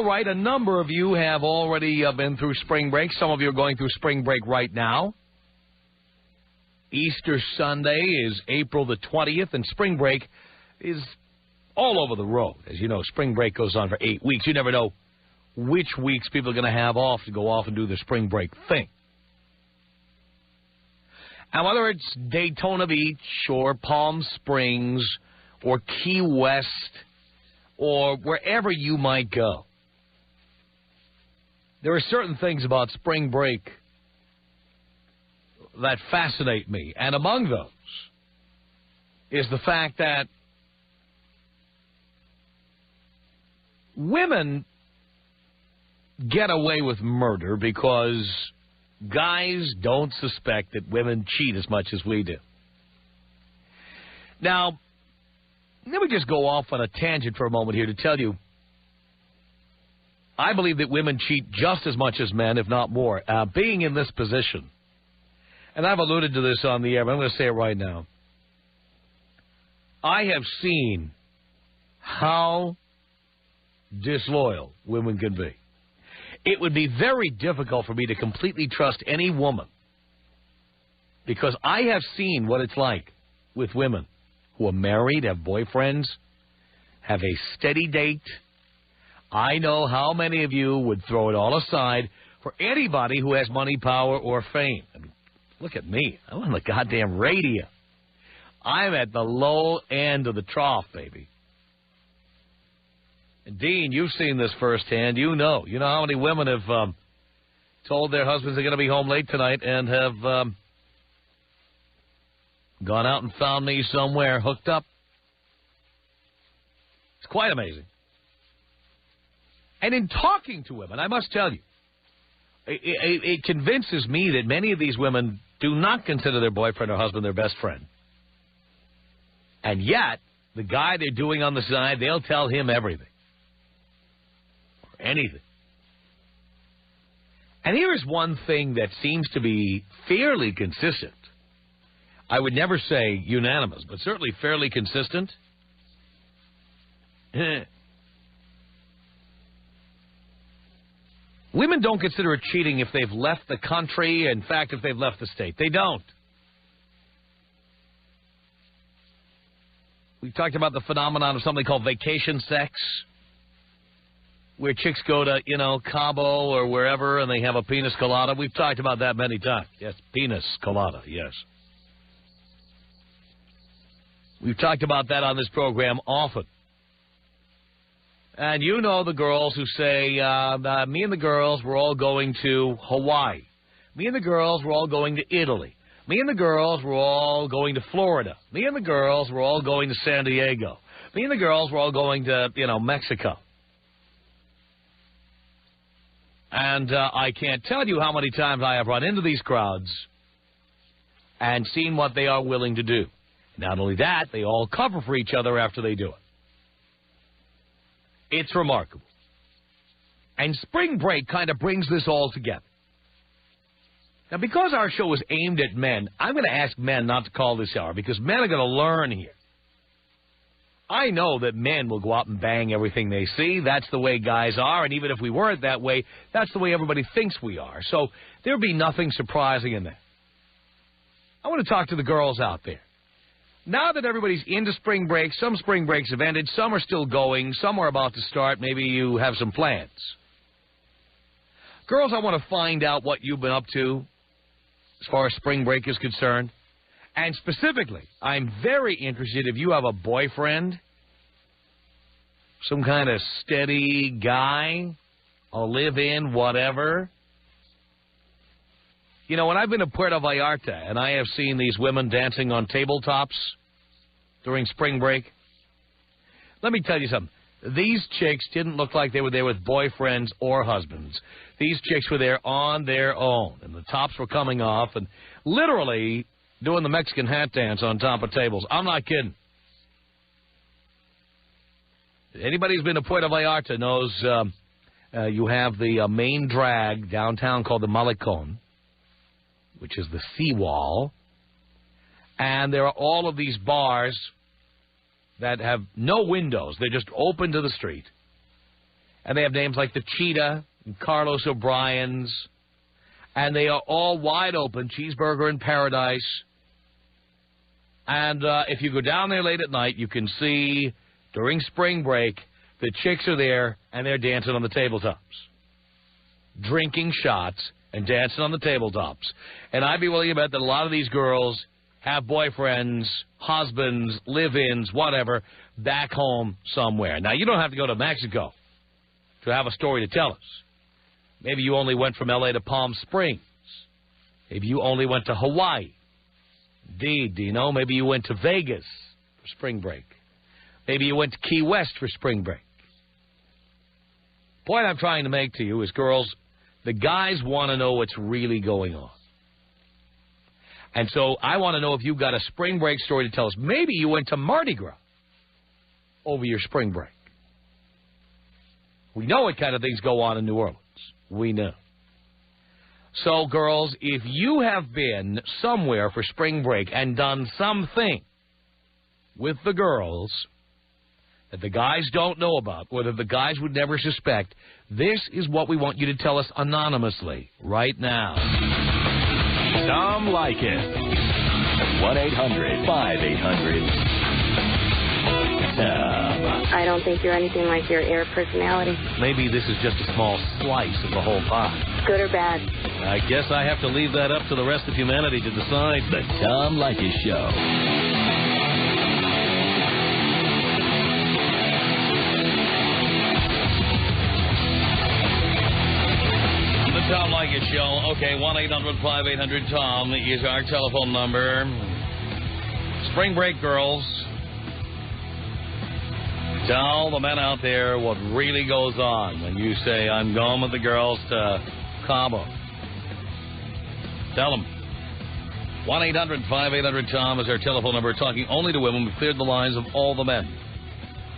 all right, a number of you have already been through spring break. Some of you are going through spring break right now. Easter Sunday is April the 20th, and spring break is all over the road. As you know, spring break goes on for 8 weeks. You never know which weeks people are going to have off to go off and do the spring break thing. And whether it's Daytona Beach or Palm Springs or Key West or wherever you might go, there are certain things about spring break that fascinate me. And among those is the fact that women get away with murder because guys don't suspect that women cheat as much as we do. Now, let me just go off on a tangent for a moment here to tell you, I believe that women cheat just as much as men, if not more. Being in this position, and I've alluded to this on the air, but I'm going to say it right now. I have seen how disloyal women can be. It would be very difficult for me to completely trust any woman because I have seen what it's like with women who are married, have boyfriends, have a steady date. I know how many of you would throw it all aside for anybody who has money, power, or fame. I mean, look at me. I'm on the goddamn radio. I'm at the low end of the trough, baby. And Dean, you've seen this firsthand. You know how many women have told their husbands they're going to be home late tonight and have gone out and found me somewhere hooked up. It's quite amazing. And in talking to women, I must tell you, it convinces me that many of these women do not consider their boyfriend or husband their best friend. And yet, the guy they're doing on the side, they'll tell him everything. Or anything. And here is one thing that seems to be fairly consistent. I would never say unanimous, but certainly fairly consistent. Women don't consider it cheating if they've left the country. In fact, if they've left the state. They don't. We've talked about the phenomenon of something called vacation sex, where chicks go to, Cabo or wherever, and they have a pina colada. We've talked about that many times. Yes, pina colada, yes. We've talked about that on this program often. And you know the girls who say, me and the girls, we're all going to Hawaii. Me and the girls, we're all going to Italy. Me and the girls, we're all going to Florida. Me and the girls, we're all going to San Diego. Me and the girls, we're all going to, Mexico. And I can't tell you how many times I have run into these crowds and seen what they are willing to do. Not only that, they all cover for each other after they do it. It's remarkable. And spring break kind of brings this all together. Now, because our show is aimed at men, I'm going to ask men not to call this hour because men are going to learn here. I know that men will go out and bang everything they see. That's the way guys are. And even if we weren't that way, that's the way everybody thinks we are. So there'll be nothing surprising in that. I want to talk to the girls out there. Now that everybody's into spring break, some spring breaks have ended, some are still going, some are about to start, maybe you have some plans. Girls, I want to find out what you've been up to as far as spring break is concerned. And specifically, I'm very interested if you have a boyfriend, some kind of steady guy, a live-in, whatever. When I've been to Puerto Vallarta and I have seen these women dancing on tabletops during spring break, let me tell you something. These chicks didn't look like they were there with boyfriends or husbands. These chicks were there on their own, and the tops were coming off and literally doing the Mexican hat dance on top of tables. I'm not kidding. Anybody who's been to Puerto Vallarta knows you have the main drag downtown called the Malecon, which is the seawall, and there are all of these bars that have no windows. They're just open to the street. And they have names like the Cheetah and Carlos O'Brien's. And they are all wide open, cheeseburger in paradise. And if you go down there late at night, you can see during spring break, the chicks are there and they're dancing on the tabletops. Drinking shots and dancing on the tabletops. And I'd be willing to bet that a lot of these girls have boyfriends, husbands, live-ins, whatever, back home somewhere. Now, you don't have to go to Mexico to have a story to tell us. Maybe you only went from L.A. to Palm Springs. Maybe you only went to Hawaii. Indeed, Dino. Maybe you went to Vegas for spring break. Maybe you went to Key West for spring break. The point I'm trying to make to you is, girls, the guys want to know what's really going on. And so I want to know if you've got a spring break story to tell us. Maybe you went to Mardi Gras over your spring break. We know what kind of things go on in New Orleans. We know. So, girls, if you have been somewhere for spring break and done something with the girls that the guys don't know about, or that the guys would never suspect, this is what we want you to tell us anonymously right now. Tom Leykis. 1-800-5800-TOM. I don't think you're anything like your air personality. Maybe this is just a small slice of the whole pie. Good or bad? I guess I have to leave that up to the rest of humanity to decide. The Tom Leykis Show. Tom Leykis Show. Okay, 1-800-5800-TOM is our telephone number. Spring break, girls. Tell the men out there what really goes on when you say, I'm going with the girls to Cabo. Tell them. 1-800-5800-TOM is our telephone number. Talking only to women. We've cleared the lines of all the men.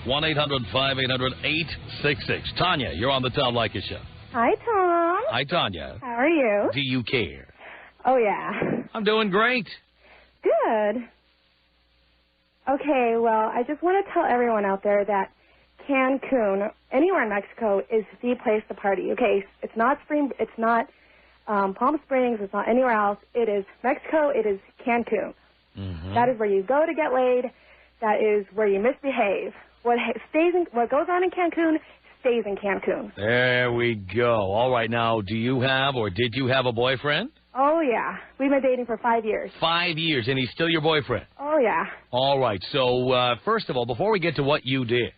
1-800-5800-866. Tanya, you're on the Tom Leykis Show. Hi, Tom. Hi, Tanya. How are you? Do you care? Oh, yeah. I'm doing great. Good. Okay, well, I just want to tell everyone out there that Cancun, anywhere in Mexico, is the place to party. Okay, it's not Palm Springs, it's not anywhere else. It is Mexico, it is Cancun. Mm-hmm. That is where you go to get laid. That is where you misbehave. What goes on in Cancun stays in Cancun. There we go. All right, now, do you have or did you have a boyfriend? Oh, yeah. We've been dating for 5 years. 5 years, and he's still your boyfriend? Oh, yeah. All right, so first of all, before we get to what you did,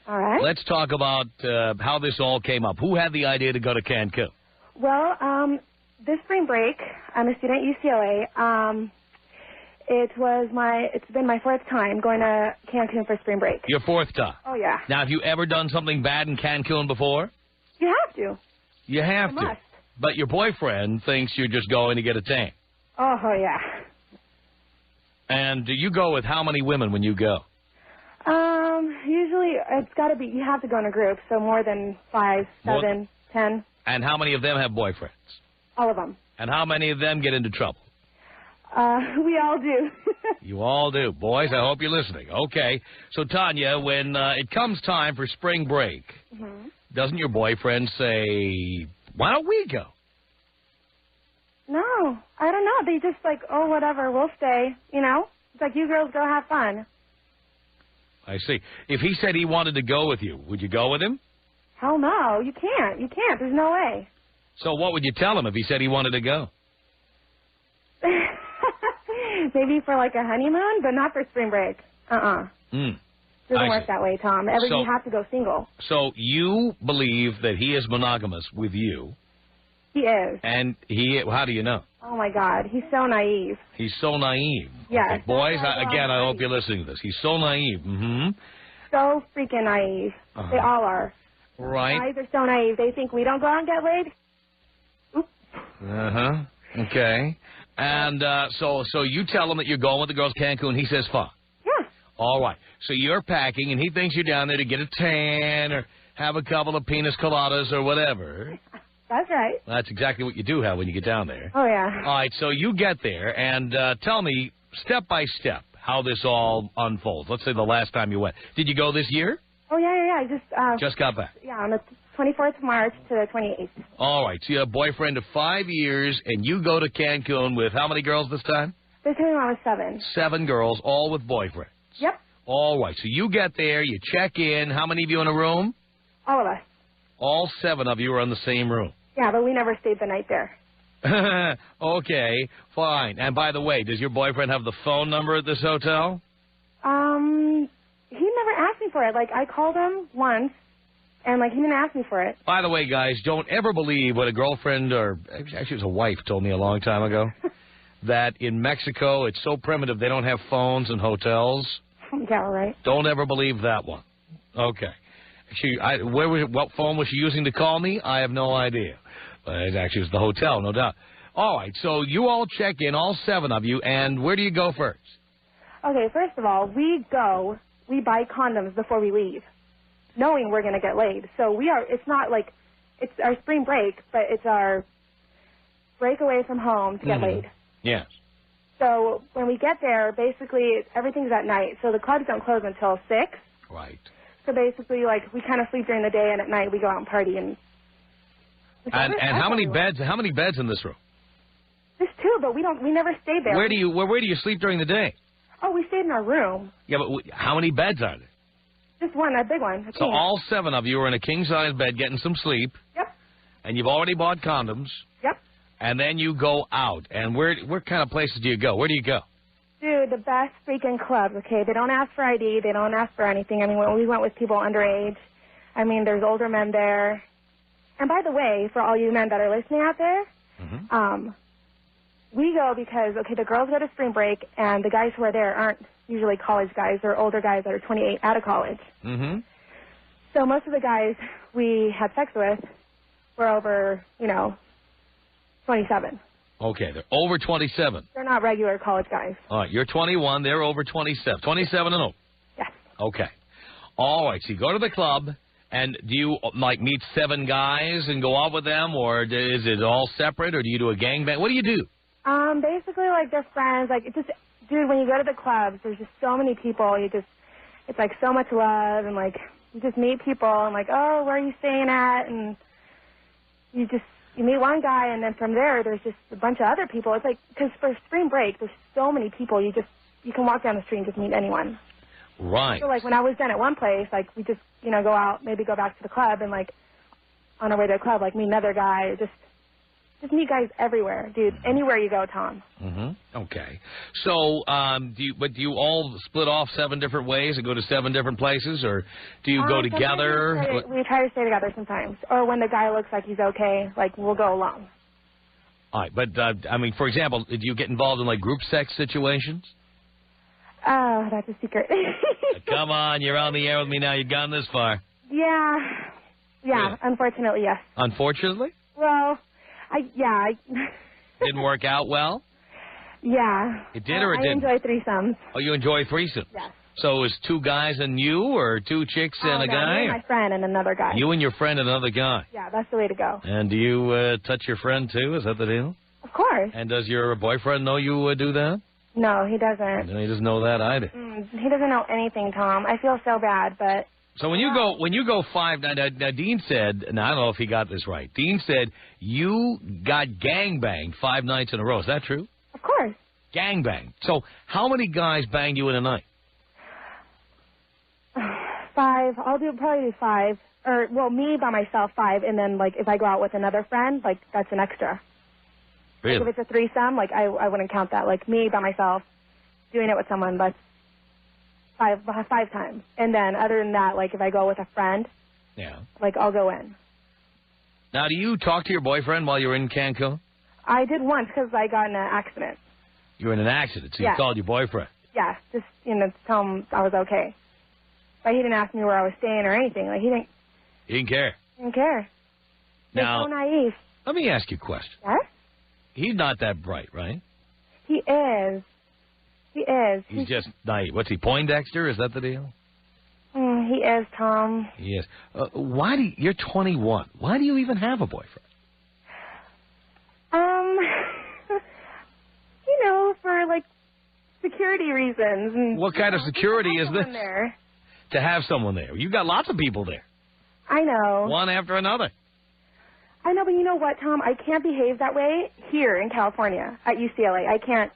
all right, let's talk about how this all came up. Who had the idea to go to Cancun? Well, this spring break, I'm a student at UCLA. It's been my fourth time going to Cancun for spring break. Your fourth time? Oh, yeah. Now, have you ever done something bad in Cancun before? You have to. You have to. Must. But your boyfriend thinks you're just going to get a tan. Oh, yeah. And do you go with how many women when you go? Usually it's got to be, you have to go in a group, so more than 5, 7, 10. And how many of them have boyfriends? All of them. And how many of them get into trouble? We all do. You all do. Boys, I hope you're listening. Okay. So, Tanya, when it comes time for spring break, doesn't your boyfriend say, why don't we go? No, I don't know. They just like, oh, whatever, we'll stay, you know? It's like, you girls go have fun. I see. If he said he wanted to go with you, would you go with him? Hell no, you can't. You can't. There's no way. So what would you tell him if he said he wanted to go? Maybe for like a honeymoon, but not for spring break. Doesn't work that way, Tom. You have to go single. So you believe that he is monogamous with you. He is. And how do you know? Oh, my God. He's so naive. He's so naive. Yes. Okay. Boys, again, I hope you're listening to this. He's so naive. Mm-hmm. So freaking naive. They all are. Right. Guys are so naive. They think we don't go out and get laid. Oops. Okay. And so you tell him that you're going with the girls to Cancun. He says, fine. Yeah. All right. So you're packing, and he thinks you're down there to get a tan or have a couple of penis coladas or whatever. That's right. That's exactly what you do have when you get down there. Oh, yeah. All right. So you get there, and tell me, step by step, how this all unfolds. Let's say the last time you went. Did you go this year? Oh, yeah. I just got back. Yeah, on the 24th March to the 28th. All right, so you have a boyfriend of 5 years, and you go to Cancun with how many girls this time? This time I was 7. 7 girls, all with boyfriends. Yep. All right, so you get there, you check in. How many of you in a room? All of us. All 7 of you are in the same room. Yeah, but we never stayed the night there. Okay, fine. And by the way, does your boyfriend have the phone number at this hotel? He never asked me for it. Like, I called him once, and, like, he didn't ask me for it. By the way, guys, don't ever believe what a girlfriend, or actually it was a wife, told me a long time ago, that in Mexico it's so primitive they don't have phones in hotels. Yeah, right. Don't ever believe that one. Okay. What phone was she using to call me? I have no idea. But it actually was the hotel, no doubt. All right, so you all check in, all 7 of you, and where do you go first? Okay, first of all, we buy condoms before we leave, knowing we're going to get laid. So it's not like, it's our spring break, but it's our break away from home to get laid. Yes. So when we get there, basically everything's at night. So the clubs don't close until 6. Right. So basically, like, we kind of sleep during the day, and at night we go out and party. And how many beds? How many beds in this room? There's 2, but we never stayed there. Where do you sleep during the day? Oh, we stayed in our room. Yeah, but how many beds are there? Just one, a big one. So all 7 of you are in a king-size bed getting some sleep. Yep. And you've already bought condoms. Yep. And then you go out. And where kind of places do you go? Where do you go? Dude, the best freaking clubs, okay? They don't ask for ID. They don't ask for anything. I mean, we went with people underage. I mean, there's older men there. And by the way, for all you men that are listening out there, we go because, okay, the girls go to spring break, and the guys who are there aren't usually college guys. They're older guys that are 28 out of college. So most of the guys we had sex with were over, 27. Okay, they're over 27. They're not regular college guys. All right, you're 21. They're over 27. 27 and over. Yes. Okay. All right, so you go to the club, and do you, meet 7 guys and go out with them, or is it all separate, or do you do a gangbang? What do you do? Basically, like, they're friends. Like, dude, when you go to the clubs, there's just so many people. It's, like, so much love, and, like, you just meet people, and, like, oh, where are you staying at? And you meet one guy, and then from there, there's just a bunch of other people. It's like, because for spring break, there's so many people, you can walk down the street and just meet anyone. Right. So, like, when I was done at one place, like, we just, go out, maybe go back to the club, and, like, on our way to the club, like, meet another guy, or just meet guys everywhere, dude. Anywhere you go, Tom. Okay. So, do you all split off 7 different ways and go to 7 different places, or do you go together? We try to stay together sometimes. Or when the guy looks like he's okay, like, we'll go alone. All right, but, for example, do you get involved in, like, group sex situations? Oh, that's a secret. Come on, you're on the air with me now. You've gone this far. Yeah, unfortunately, yes. Unfortunately? Well, Didn't work out well? Yeah. It did or it didn't? I enjoy threesomes. Oh, you enjoy threesomes? Yes. So it was 2 guys and you, or 2 chicks and a guy? Me and my friend and another guy. You and your friend and another guy? Yeah, that's the way to go. And do you touch your friend, too? Is that the deal? Of course. And does your boyfriend know you do that? No, he doesn't. And he doesn't know that either. He doesn't know anything, Tom. I feel so bad, but... So when you go 5, now Dean said, and I don't know if he got this right, Dean said you got gangbanged 5 nights in a row. Is that true? Of course. Gangbanged. So how many guys banged you in a night? 5. I'll probably do 5. Or, well, me by myself, 5. And then, like, if I go out with another friend, like, that's an extra. Really? Like, if it's a threesome, like, I wouldn't count that. Like, me by myself doing it with someone, that's 5 times. And then, other than that, like, if I go with a friend, like, I'll go in. Now, do you talk to your boyfriend while you're in Cancun? I did once because I got in an accident. You were in an accident, so you called your boyfriend. Yeah, just, to tell him I was okay. But he didn't ask me where I was staying or anything. Like, he didn't care. He didn't care. Now, He's so naive. Let me ask you a question. Yes? He's not that bright, right? He is. He is. He's just naive. What's he, Poindexter? Is that the deal? He is, Tom. He is. You're 21. Why do you even have a boyfriend? For, like, security reasons. And, what kind of security is this? There. To have someone there. You've got lots of people there. I know. One after another. I know, but you know what, Tom? I can't behave that way here in California at UCLA. I can't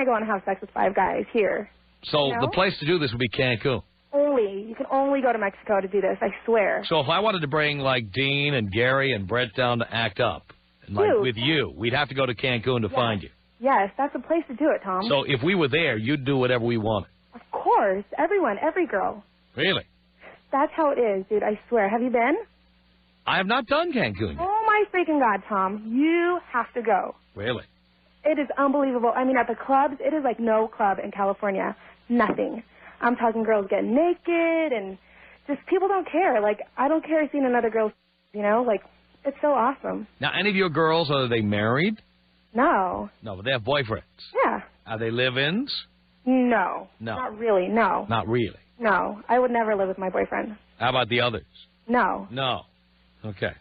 go and have sex with 5 guys here. So you know? the place to do this would be Cancun. You can only go to Mexico to do this, I swear. So if I wanted to bring, like, Dean and Gary and Brett down to act up, and, like, with you, we'd have to go to Cancun to find you. Yes, that's the place to do it, Tom. So if we were there, you'd do whatever we wanted. Of course. Everyone, every girl. Really? That's how it is, dude, I swear. Have you been? I have not done Cancun yet. Oh, my freaking God, Tom. You have to go. Really? It is unbelievable. I mean, at the clubs, it is like no club in California. Nothing. I'm talking girls getting naked and just people don't care. Like, I don't care seeing another girl, you know? Like, it's so awesome. Now, any of your girls, are they married? No. No, but they have boyfriends. Yeah. Are they live-ins? No. No. Not really, no. Not really. No. I would never live with my boyfriend. How about the others? No. No. Okay.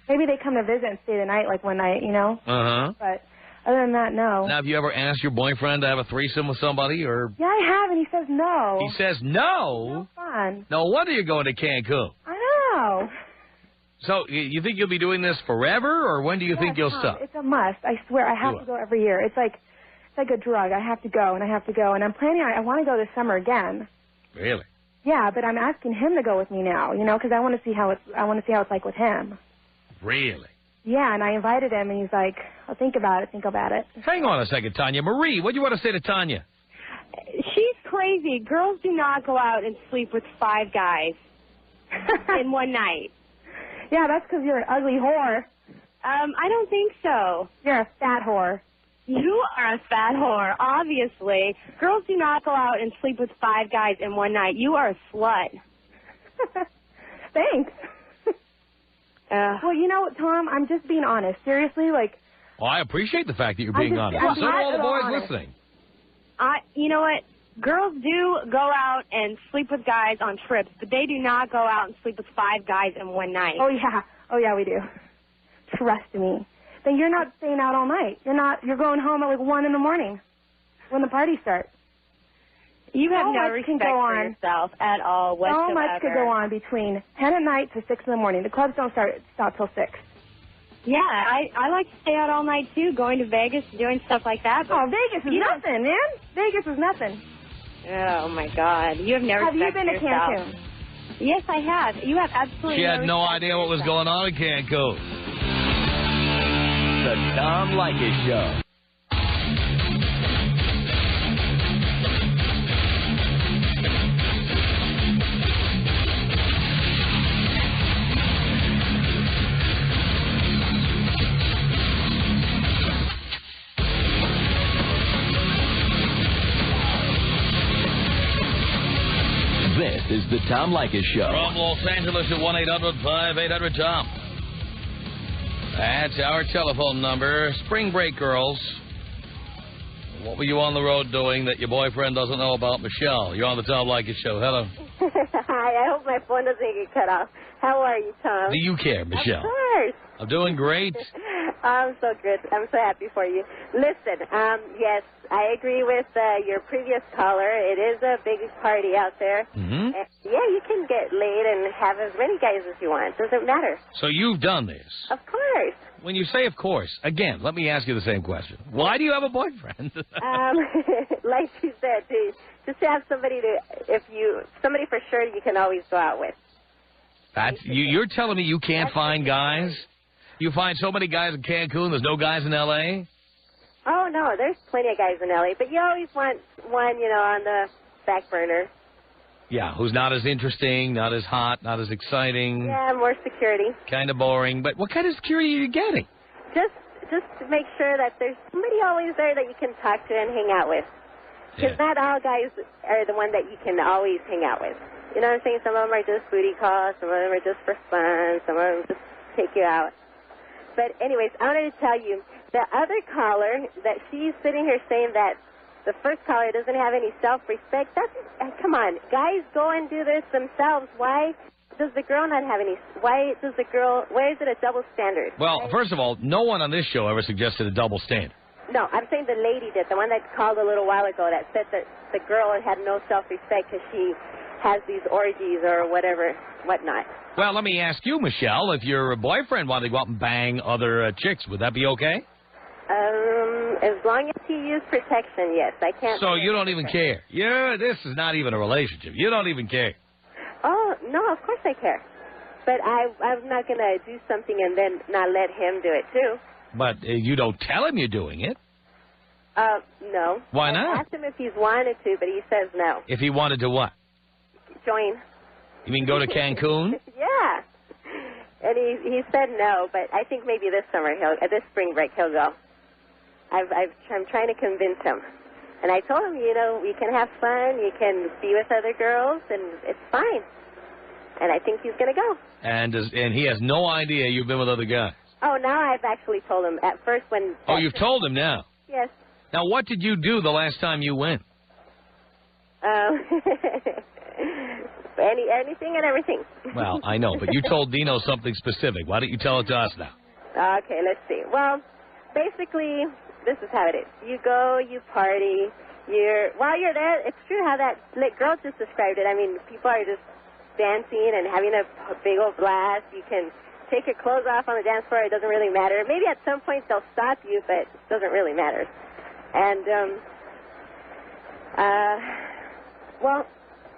Maybe they come to visit and stay the night, like one night, you know? Uh-huh. But other than that, no. Now, have you ever asked your boyfriend to have a threesome with somebody, or? Yeah, I have, and he says no. He says no? No fun. No wonder you're going to Cancun. I know. So, you think you'll be doing this forever, or when do you think you'll Tom, stop? It's a must. I swear, I have to go every year. It's like a drug. I have to go, and I have to go. And I'm planning on, I want to go this summer again. Really? Yeah, but I'm asking him to go with me now, you know, because I want to see how it's like with him. Really? Yeah, and I invited him, and he's like, I'll think about it. Hang on a second, Tanya. Marie, what do you want to say to Tanya? She's crazy. Girls do not go out and sleep with 5 guys in one night. Yeah, that's because you're an ugly whore. I don't think so. You're a fat whore. You are a fat whore, obviously. Girls do not go out and sleep with 5 guys in one night. You are a slut. Thanks. Well, you know what, Tom? I'm just being honest. Seriously, like... Well, I appreciate the fact that you're being honest. I'm So do all the boys honest. listening. You know what? Girls do go out and sleep with guys on trips, but they do not go out and sleep with 5 guys in one night. Oh, yeah, we do. Trust me. Then you're not staying out all night. You're going home at like 1 in the morning when the party starts. You have So no much respect can go for on. yourself at all whatsoever. So much could go on between 10 at night to 6 in the morning. The clubs don't stop till 6. Yeah, I like to stay out all night, too, going to Vegas, doing stuff like that. But Oh, Vegas is nothing, man. Vegas is nothing. Oh, my God. You have no respect for yourself. Have you been to Cancun? Yes, I have. You have absolutely She had no respect idea for what was yourself. going on in Cancun. The Tom Leykis Show. This is the Tom Leykis Show. From Los Angeles at 1-800-5800-TOM. That's our telephone number. Spring break, girls. What were you on the road doing that your boyfriend doesn't know about, Michelle? You're on the Tom Leykis Show. Hello. Hi, I hope my phone doesn't get cut off. How are you, Tom? Do you care, Michelle? Of course. I'm doing great. I'm so good. I'm so happy for you. Listen, yes, I agree with your previous caller. It is a big party out there. Mm-hmm. Yeah, you can get laid and have as many guys as you want. Doesn't matter. So you've done this. Of course. When you say of course, again, let me ask you the same question. Why do you have a boyfriend? Like you said, just to have somebody somebody for sure you can always go out with. That's you're telling me you can't find guys? You find so many guys in Cancun, there's no guys in L.A.? Oh, no, there's plenty of guys in L.A., but you always want one, on the back burner. Yeah, who's not as interesting, not as hot, not as exciting. Yeah, more security. Kind of boring. But what kind of security are you getting? Just to make sure that there's somebody always there that you can talk to and hang out with. Because not all guys are the one that you can always hang out with. You know what I'm saying? Some of them are just booty calls. Some of them are just for fun. Some of them just take you out. But anyways, I wanted to tell you, the other caller, that she's sitting here saying that the first caller doesn't have any self-respect, come on, guys go and do this themselves. Why does the girl not have any, why is it a double standard? Well, first of all, no one on this show ever suggested a double standard. No, I'm saying the lady did, the one that called a little while ago that said that the girl had no self-respect because she has these orgies or whatnot. Well, let me ask you, Michelle, if your boyfriend wanted to go out and bang other chicks, would that be okay? As long as he used protection, yes. I can't. So you don't even care. This is not even a relationship. You don't even care. Oh, no, of course I care. But I'm not going to do something and then not let him do it, too. But you don't tell him you're doing it. No. Why not? I asked him if he's wanted to, but he says no. If he wanted to what? Join. You mean go to Cancun? Yeah. And he said no, but I think maybe this spring break he'll go. I'm trying to convince him. And I told him, we can have fun, you can be with other girls, and it's fine. And I think he's going to go. And he has no idea you've been with other guys? Oh, now I've actually told him at first when... Oh, you've told him now? Yes. Now, what did you do the last time you went? Anything and everything. Well, I know, but you told Dino something specific. Why don't you tell it to us now? Okay, let's see. Well, basically, this is how it is. You go, you party. While you're there, it's true how that girl just described it. I mean, people are just dancing and having a big old blast. You can take your clothes off on the dance floor. It doesn't really matter. Maybe at some point they'll stop you, but it doesn't really matter. And, well,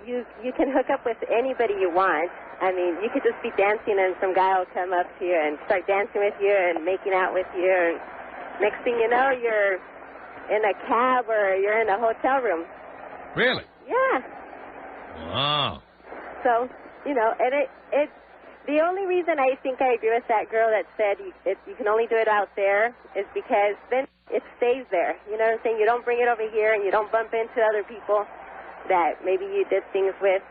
you can hook up with anybody you want. I mean, you could just be dancing and some guy will come up to you and start dancing with you and making out with you. And next thing you know, you're in a cab or you're in a hotel room. Really? Yeah. Wow. So, and it the only reason I think I agree with that girl that said you can only do it out there is because then it stays there. You know what I'm saying? You don't bring it over here and you don't bump into other people that maybe you did things with.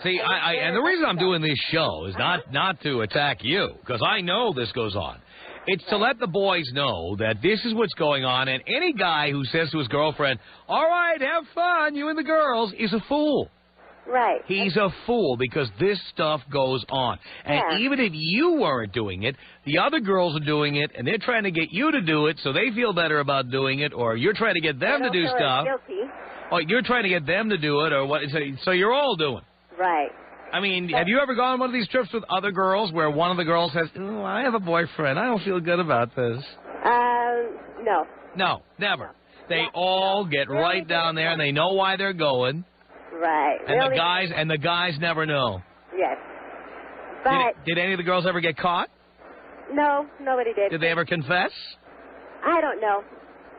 See, and the reason I'm doing this show is not to attack you, because I know this goes on. It's to let the boys know that this is what's going on, and any guy who says to his girlfriend, all right, have fun, you and the girls, is a fool. Right. He's a fool, because this stuff goes on. And even if you weren't doing it, the other girls are doing it, and they're trying to get you to do it so they feel better about doing it, or you're trying to get them to do stuff. Guilty. Or you're trying to get them to do it, or what? So you're all doing it. Right. I mean, have you ever gone on one of these trips with other girls where one of the girls says, oh, I have a boyfriend, I don't feel good about this? No. No, never. They all get right down there, and they know why they're going. Right. And the guys never know. Yes. But did any of the girls ever get caught? No, nobody did. Did they ever confess? I don't know.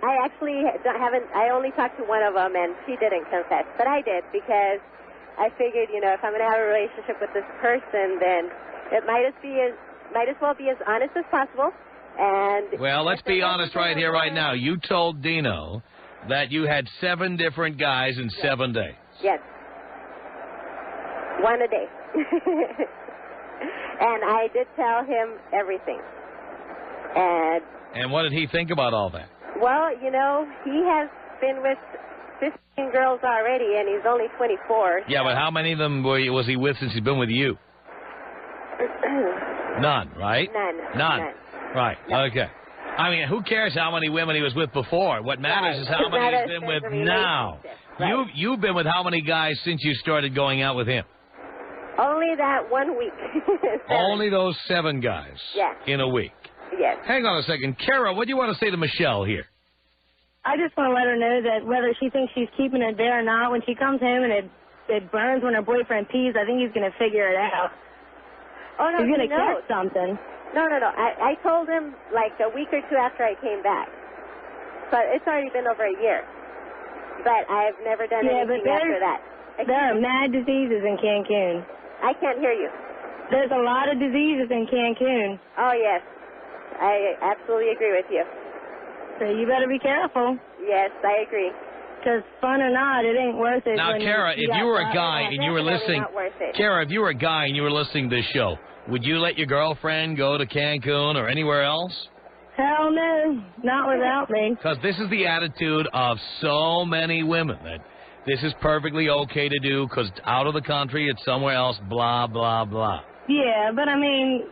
I actually haven't. I only talked to one of them, and she didn't confess. But I did, because I figured, if I'm going to have a relationship with this person, then it might as well be as honest as possible. And well, let's be honest right here, right now. You told Dino that you had 7 different guys in 7 days. Yes. One a day. And I did tell him everything. And what did he think about all that? Well, he has been with 15 girls already, and he's only 24. Yeah, but how many of them was he with since he's been with you? None, right? None. Right, no. Okay. I mean, who cares how many women he was with before? What matters is how many he's been with now. Right. You've been with how many guys since you started going out with him? Only that 1 week. Only those 7 guys? Yes. In a week? Yes. Hang on a second. Kara, what do you want to say to Michelle here? I just want to let her know that whether she thinks she's keeping it there or not, when she comes home and it burns when her boyfriend pees, I think he's going to figure it out. Oh, no, he's going to catch something. No. I told him like a week or 2 after I came back. But it's already been over a year. But I've never done anything after that. There are mad diseases in Cancun. I can't hear you. There's a lot of diseases in Cancun. Oh, yes. I absolutely agree with you. So you better be careful. Yes, I agree. Because fun or not, it ain't worth it. Now, Kara, if you were a guy and you were listening, Kara, if you were a guy and you were listening to this show, would you let your girlfriend go to Cancun or anywhere else? Hell no, not without me. Because this is the attitude of so many women, that this is perfectly okay to do because out of the country, it's somewhere else, blah, blah, blah. Yeah, but I mean,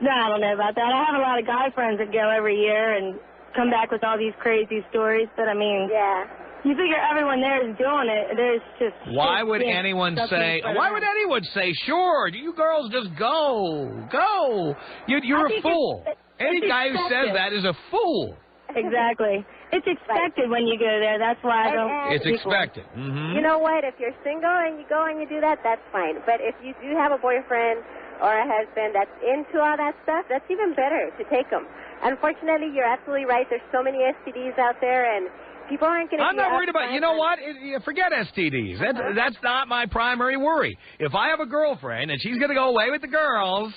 I don't know about that. I have a lot of guy friends that go every year and come back with all these crazy stories, but I mean... Yeah. You figure everyone there is doing it. There's just... Why would anyone say, sure, you girls just go. Go. You're a fool. Any guy who says that is a fool. Exactly. It's expected when you go there. That's why I don't... It's expected. Mm-hmm. You know what? If you're single and you go and you do that, that's fine. But if you do have a boyfriend or a husband that's into all that stuff, that's even better to take them. Unfortunately, you're absolutely right. There's so many STDs out there, and people aren't going to... I'm not worried about... You know what? Forget STDs. That's not my primary worry. If I have a girlfriend and she's going to go away with the girls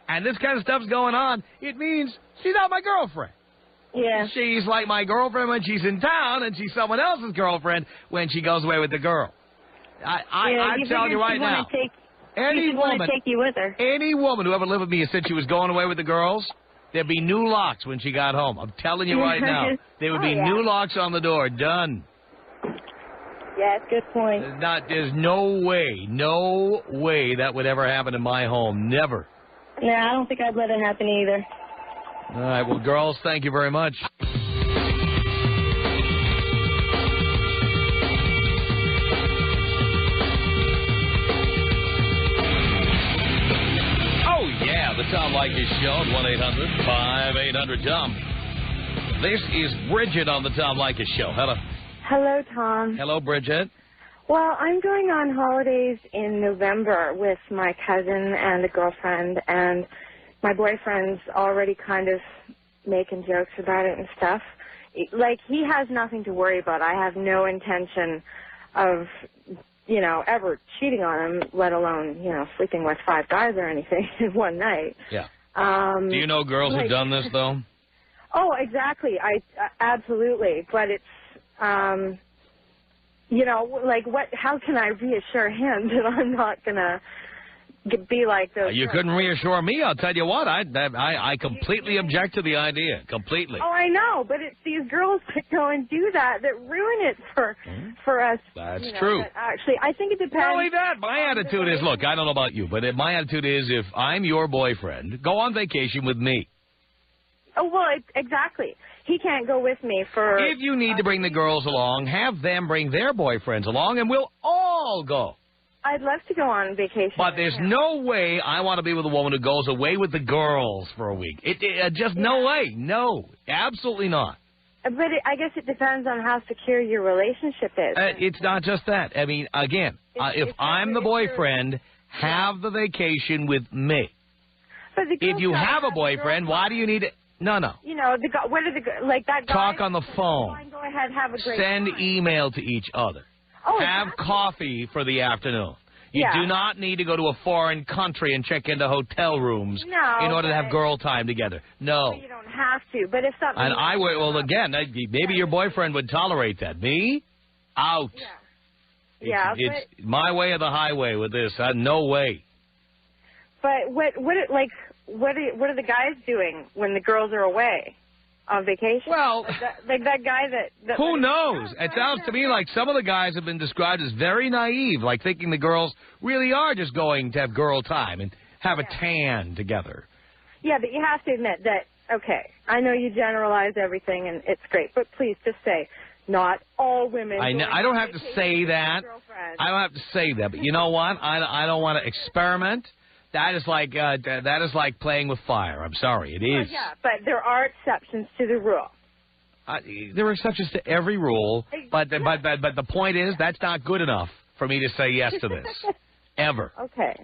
and this kind of stuff's going on, it means she's not my girlfriend. Yeah. She's like my girlfriend when she's in town, and she's someone else's girlfriend when she goes away with the girl. I'm telling you right now, any woman take you with her. Any woman who ever lived with me and said she was going away with the girls, there'd be new locks when she got home. I'm telling you right now, there would be new locks on the door. Done. Yes, good point. There's no way that would ever happen in my home. Never. No, I don't think I'd let it happen either. All right, well, girls, thank you very much. Oh, yeah, the Tom Leykis Show at 1-800-5800-TOM. This is Bridget on the Tom Leykis Show. Hello. Hello, Tom. Hello, Bridget. Well, I'm going on holidays in November with my cousin and a girlfriend, and my boyfriend's already kind of making jokes about it and stuff. Like, he has nothing to worry about. I have no intention of, ever cheating on him, let alone, sleeping with 5 guys or anything in one night. Yeah. Do you know girls who've done this, though? Oh, exactly. Absolutely. But it's, how can I reassure him that I'm not going to be like those. You couldn't reassure me. I'll tell you what. I completely object to the idea. Completely. Oh, I know, but it's these girls that go and do that ruin it for us. That's true. Actually, I think it depends. Not only that, my attitude is, look, I don't know about you, but my attitude is, if I'm your boyfriend, go on vacation with me. Oh, well, exactly. He can't go with me for... If you need to bring the girls along, have them bring their boyfriends along, and we'll all go. I'd love to go on vacation. But there's no way I want to be with a woman who goes away with the girls for a week. No way. No, absolutely not. But I guess it depends on how secure your relationship is. It's not just that. I mean, again, if I'm the boyfriend, have the vacation with me. But if you have a boyfriend, why do you need it? No. What are that guy? Talk on the phone. Fine, go ahead, have a great Send time. email to each other. Oh, have exactly. coffee for the afternoon. You do not need to go to a foreign country and check into hotel rooms in order to have girl time together. No. You don't have to, but if something... And again, maybe your boyfriend would tolerate that. Me? Out. Yeah. It's my way or the highway with this. No way. But what are the guys doing when the girls are away on vacation? Well, that guy that who knows? It sounds to me like some of the guys have been described as very naive, like thinking the girls really are just going to have girl time and have a tan together. Yeah, but you have to admit that, okay, I know you generalize everything and it's great, but please just say, not all women. I don't have to say that. I don't have to say that, but you know what? I don't want to experiment. That is like playing with fire. I'm sorry, it is. Yeah, but there are exceptions to the rule. There are exceptions to every rule, but the point is that's not good enough for me to say yes to this. Ever. Okay.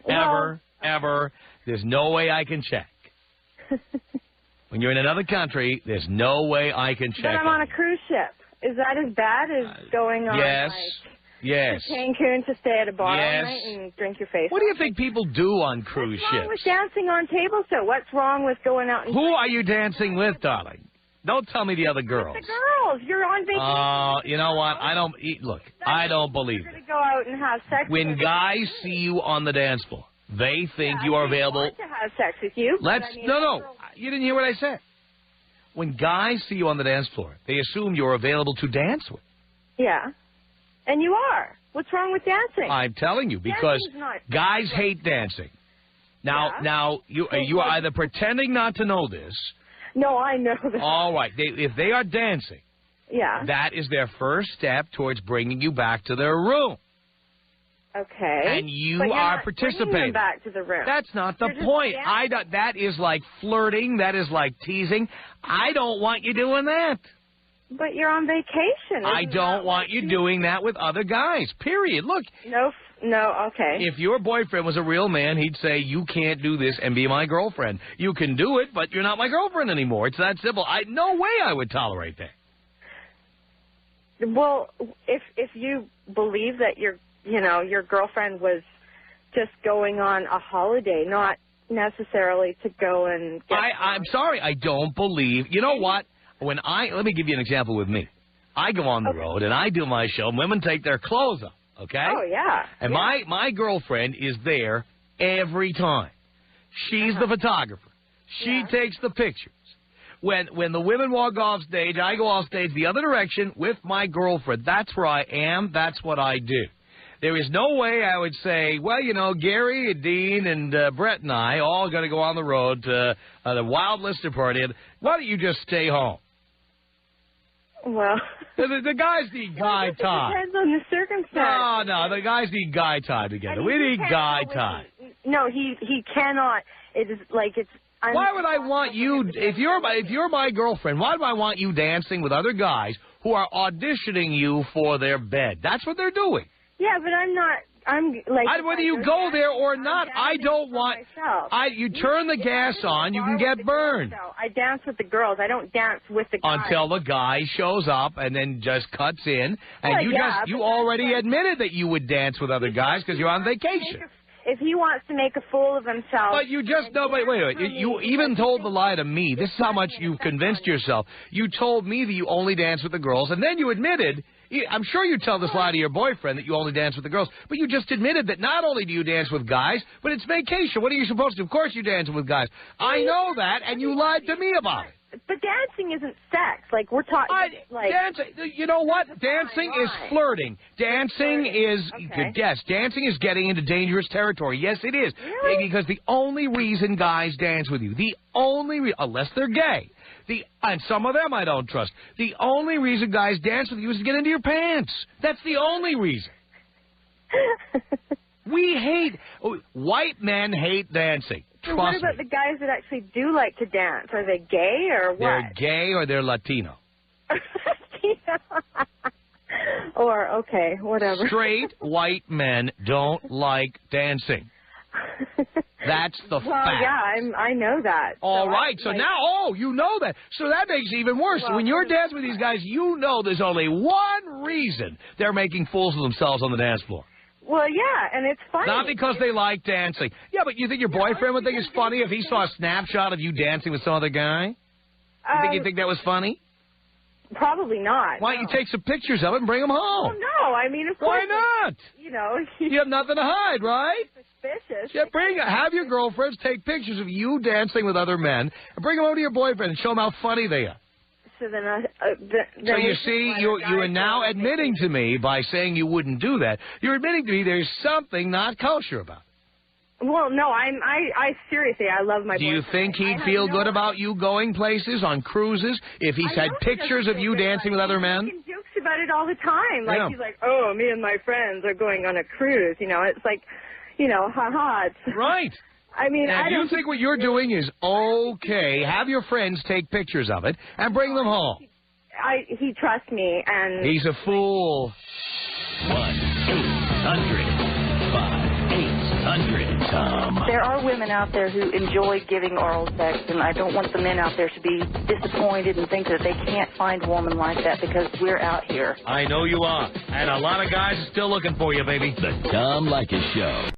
Ever. There's no way I can check. When you're in another country, there's no way I can check. But I'm on a cruise ship. Is that as bad as going on? Yes. To Cancun to stay at a bar all night and drink your face. What do you think people do on cruise ships? What's wrong with dancing on tables, though? What's wrong with going out and... Who are you dancing with, darling? Don't tell me the other girls. The girls. You're on vacation. You know what? I don't believe it. You're going to go out and have sex when guys see you on the dance floor, they think you are available. I want to have sex with you. No. You didn't hear what I said. When guys see you on the dance floor, they assume you're available to dance with. Yeah. And you are. What's wrong with dancing? I'm telling you, because guys hate dancing. Now you are either pretending not to know this. No, I know that. All right. If they are dancing, Yeah. That is their first step towards bringing you back to their room. Okay. And you but you're are not participating. Bringing them back to the room. That's not the You're just point. dancing. That is like flirting. That is like teasing. I don't want you doing that. But you're on vacation. I Isn't don't that want you doing that with other guys, period. Look. No, okay. If your boyfriend was a real man, he'd say, you can't do this and be my girlfriend. You can do it, but you're not my girlfriend anymore. It's that simple. No way I would tolerate that. Well, if you believe that your girlfriend was just going on a holiday, not necessarily to go and get I'm sorry, I don't believe. You know what? Let me give you an example with me. I go on the road and I do my show. And women take their clothes off, okay? Oh, yeah. And my girlfriend is there every time. She's the photographer. She takes the pictures. When the women walk off stage, I go off stage the other direction with my girlfriend. That's where I am. That's what I do. There is no way I would say, well, Gary, Dean, and Brett and I all got to go on the road to the Wild Lister party. Why don't you just stay home? Well, the guys need guy time. It depends on the circumstance. No, the guys need guy time together. We need guy time. No, he cannot. It is like it's. Why would I want you, if you're my girlfriend, why do I want you dancing with other guys who are auditioning you for their bed? That's what they're doing. Yeah, but I'm not. I'm like. Whether you go there or not, I don't want. You turn the gas on, you can get burned. I dance with the girls. I don't dance with the guys. Until the guy shows up and then just cuts in, and you already admitted that you would dance with other guys because you're on vacation. If he wants to make a fool of himself. But you just wait. You even told the lie to me. This is how much you've convinced yourself. You told me that you only dance with the girls, and then you admitted. I'm sure you tell this lie to your boyfriend that you only dance with the girls, but you just admitted that not only do you dance with guys, but it's vacation. What are you supposed to do? Of course you dance with guys. I know that, and you lied to me about it. But dancing isn't sex. Like, we're talking, dancing, you know what? Dancing is flirting. Dancing is, yes, dancing is getting into dangerous territory. Yes, it is. Really? Because the only reason guys dance with you, unless they're gay, and some of them I don't trust, the only reason guys dance with you is to get into your pants. That's the only reason. White men hate dancing. So what about the guys that actually do like to dance? Are they gay or what? They're gay or they're Latino. Or, okay, whatever. Straight white men don't like dancing. That's the fact. Yeah, I know that. All right, so now, you know that. So that makes it even worse. When you're dancing with these guys, you know there's only one reason they're making fools of themselves on the dance floor. Well, yeah, and it's funny. Not because they like dancing. Yeah, but you think your boyfriend would think it's funny if he saw a snapshot of you dancing with some other guy? You think that was funny? Probably not. Why don't you take some pictures of it and bring them home? Oh, no, I mean, of course. Why not? You have nothing to hide, right? Suspicious. Yeah, have your girlfriends take pictures of you dancing with other men and bring them over to your boyfriend and show him how funny they are. So then, so you see, you are now admitting to me by saying you wouldn't do that. You're admitting to me there's something not kosher about it. Well, no, I seriously, I love my boyfriend. Do you think he'd feel good about you going places on cruises if he had pictures of you dancing with other men? He makes jokes about it all the time. Like, he's like, oh, me and my friends are going on a cruise. It's like, ha-ha. Right. I mean, I don't think what you're doing is okay. Have your friends take pictures of it and bring them home. He trusts me, and he's a fool. 1-800-5800-TOM. There are women out there who enjoy giving oral sex, and I don't want the men out there to be disappointed and think that they can't find a woman like that because we're out here. I know you are, and a lot of guys are still looking for you, baby. The Tom Leykis Show.